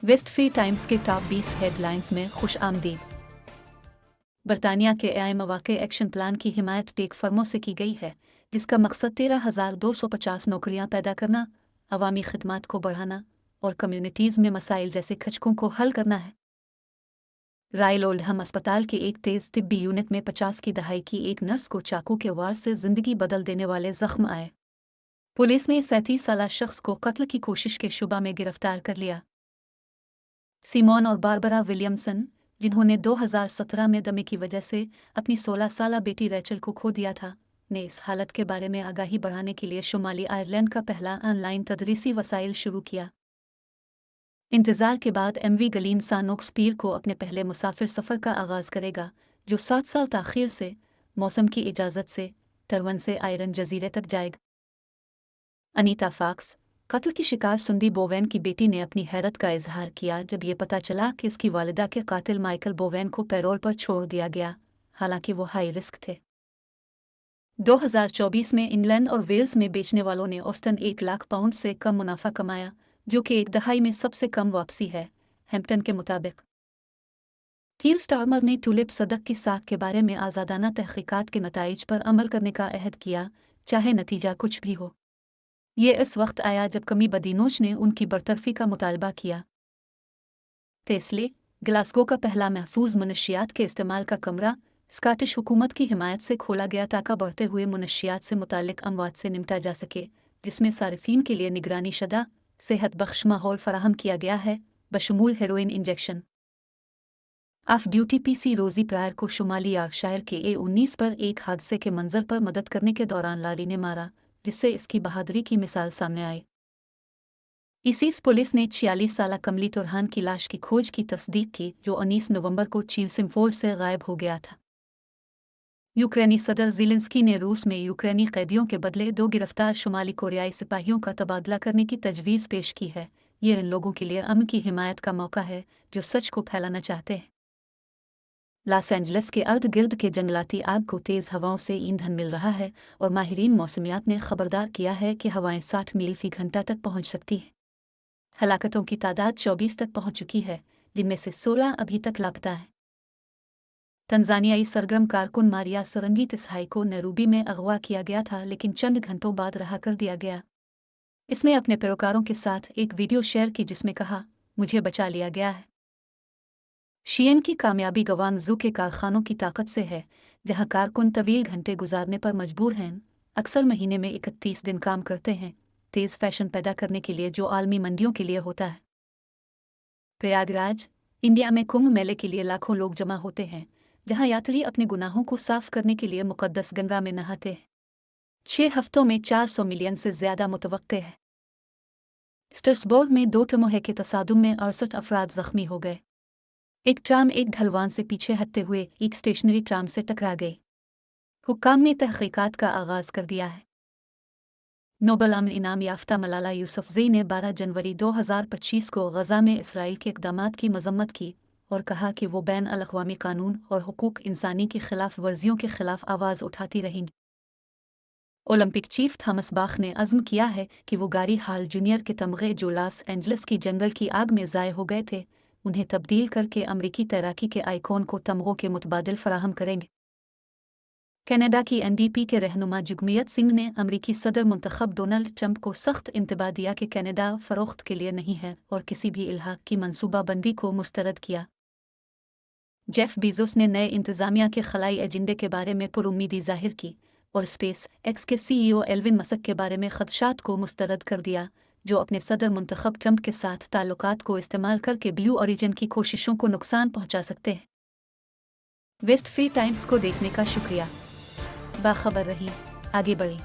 Waste free times के top 20 headlines में खुश आमदीद। बरतानिया के एआई मौके एक्शन प्लान की हिमायत टेक फर्मों से की गई है, जिसका मकसद 13,250 नौकरियां पैदा करना, अवामी खिदमात को बढ़ाना और कम्युनिटीज़ में मसाइल जैसे खचकों को हल करना है। रायल ओल्डहम अस्पताल के एक तेज़ तिब्बी यूनिट में 50 की दहाई की एक नर्स को चाकू के वार से जिंदगी बदल देने वाले जख्म आए। पुलिस ने 37 साला शख्स को कत्ल की कोशिश के शुबा में गिरफ्तार कर लिया। सिमोन और बारबरा विलियमसन, जिन्होंने 2017 में दमे की वजह से अपनी 16 साला बेटी रैचल को खो दिया था, ने इस हालत के बारे में आगाही बढ़ाने के लिए शुमाली आयरलैंड का पहला ऑनलाइन तदरीसी वसाइल शुरू किया। इंतज़ार के बाद एमवी गलीन सानोक्सपीर को अपने पहले मुसाफिर सफ़र का आगाज़ करेगा, जो 7 साल ताख़ीर से, मौसम की इजाज़त से, टरवन से आयरन जजीरे तक जाएगा। अनीता फॉक्स, कत्ल की शिकार सुंदी बोवेन की बेटी, ने अपनी हैरत का इजहार किया जब ये पता चला कि उसकी वालिदा के कातिल माइकल बोवेन को पैरोल पर छोड़ दिया गया, हालांकि वो हाई रिस्क थे। 2024 में इंग्लैंड और वेल्स में बेचने वालों ने औसतन 1 लाख पाउंड से कम मुनाफा कमाया, जो कि एक दहाई में सबसे कम वापसी है, हैम्पटन के मुताबिक। कीर स्टार्मर ने टुलिप सदक की साख के बारे में आज़ादाना तहकीकात के नताइज पर अमल करने का अहद किया, चाहे नतीजा कुछ भी हो। ये इस वक्त आया जब कमी बदीनोच ने उनकी बरतरफी का मुतालबा किया। तेस्ले, ग्लासगो का पहला महफूज मनशियात के इस्तेमाल का कमरा स्कॉटिश हुकूमत की हिमायत से खोला गया ताकि बढ़ते हुए मनशियात से मुतालिक अमवात से निपटा जा सके, जिसमें सारिफीन के लिए निगरानी शदा सेहत बख्श माहौल फराहम किया गया है, बशमूल heroin injection. Off duty PC Rosie Pryor को शुमाली यॉर्कशायर के A19 पर एक हादसे के मंजर पर मदद करने के दौरान लारी ने मारा, जिससे इसकी बहादुरी की मिसाल सामने आई। इसीस पुलिस ने 46 साला कमली तुरहान की लाश की खोज की तस्दीक की, जो 19 नवंबर को चीलसिमफोर से गायब हो गया था। यूक्रेनी सदर ज़ेलेंस्की ने रूस में यूक्रेनी कैदियों के बदले 2 गिरफ्तार शुमाली कोरियाई सिपाहियों का तबादला करने की तजवीज़ पेश की है। ये इन लोगों के लिए अमन की हिमायत का मौका है जो सच को फैलाना चाहते हैं। लॉस एंजल्स के अर्द गिर्द के जंगलाती आग को तेज़ हवाओं से ईंधन मिल रहा है और माहिरीन मौसमियात ने खबरदार किया है कि हवाएं 60 मील फी घंटा तक पहुंच सकती हैं। हलाकतों की तादाद 24 तक पहुंच चुकी है, जिनमें से 16 अभी तक लापता हैं। तंजानियाई सरगर्म कारकुन मारिया सुरंगी तिसहाई को नैरोबी में अगवा किया गया था, लेकिन चंद घंटों बाद रहा कर दिया गया। इसने अपने पैरोकारों के साथ एक वीडियो शेयर की जिसमें कहा, मुझे बचा लिया गया है। शीएन की कामयाबी गवांगझू के कारखानों की ताकत से है, जहां कारकुन तवील घंटे गुजारने पर मजबूर हैं, अक्सर महीने में 31 दिन काम करते हैं, तेज़ फैशन पैदा करने के लिए जो आलमी मंडियों के लिए होता है। प्रयागराज, इंडिया में कुंभ मेले के लिए लाखों लोग जमा होते हैं, जहां यात्री अपने गुनाहों को साफ करने के लिए मुकद्दस गंगा में नहाते हैं। 6 हफ्तों में 400 मिलियन से ज़्यादा मुतवक्के है। स्ट्रसबर्ग में 2 टमोहे के तसादुम में 68 अफराद जख्मी हो गए। एक ट्राम एक ढलवान से पीछे हटते हुए एक स्टेशनरी ट्राम से टकरा गई। हुक्काम ने तहकीकात का आगाज़ कर दिया है। नोबल अमन इनाम याफ्ता मलाला यूसुफज़ई ने 12 जनवरी 2025 को गज़ा में इसराइल के इक़दामात की मज़म्मत की और कहा कि वो बैन अल-अक़वामी कानून और हुकूक इंसानी की खिलाफ वर्जियों के खिलाफ आवाज़ उठाती रहेंगी। ओलंपिक चीफ थॉमस बाख ने अज़्म किया है कि वो गारी हाल जूनियर के तमगे जो लॉस एंजल्स की जंगल की आग में ज़ाय हो गए थे, उन्हें तब्दील करके अमरीकी तैराकी के आइकॉन को तमगों के मुतबादिल फराहम करेंगे। कनाडा की NDP के रहनुमा जुगमियत सिंह ने अमरीकी सदर मुंतखब डोनाल्ड ट्रंप को सख्त इंतबाह दिया कि कनाडा फ़रोख्त के लिए नहीं है और किसी भी इल्हाक की मनसूबाबंदी को मुस्तरद किया। जेफ बीजोस ने नए इंतज़ामिया के खलाई एजेंडे के बारे में पुरुम्मीदी जाहिर की और स्पेस एक्स के CEO एल्विन मस्क के बारे में खदशात को मुस्तरद कर दिया, जो अपने सदर मुंतखब ट्रंप के साथ ताल्लुकात को इस्तेमाल करके ब्लू ओरिजिन की कोशिशों को नुकसान पहुंचा सकते हैं। वेस्ट फ्री टाइम्स को देखने का शुक्रिया। बाखबर रही, आगे बढ़ी।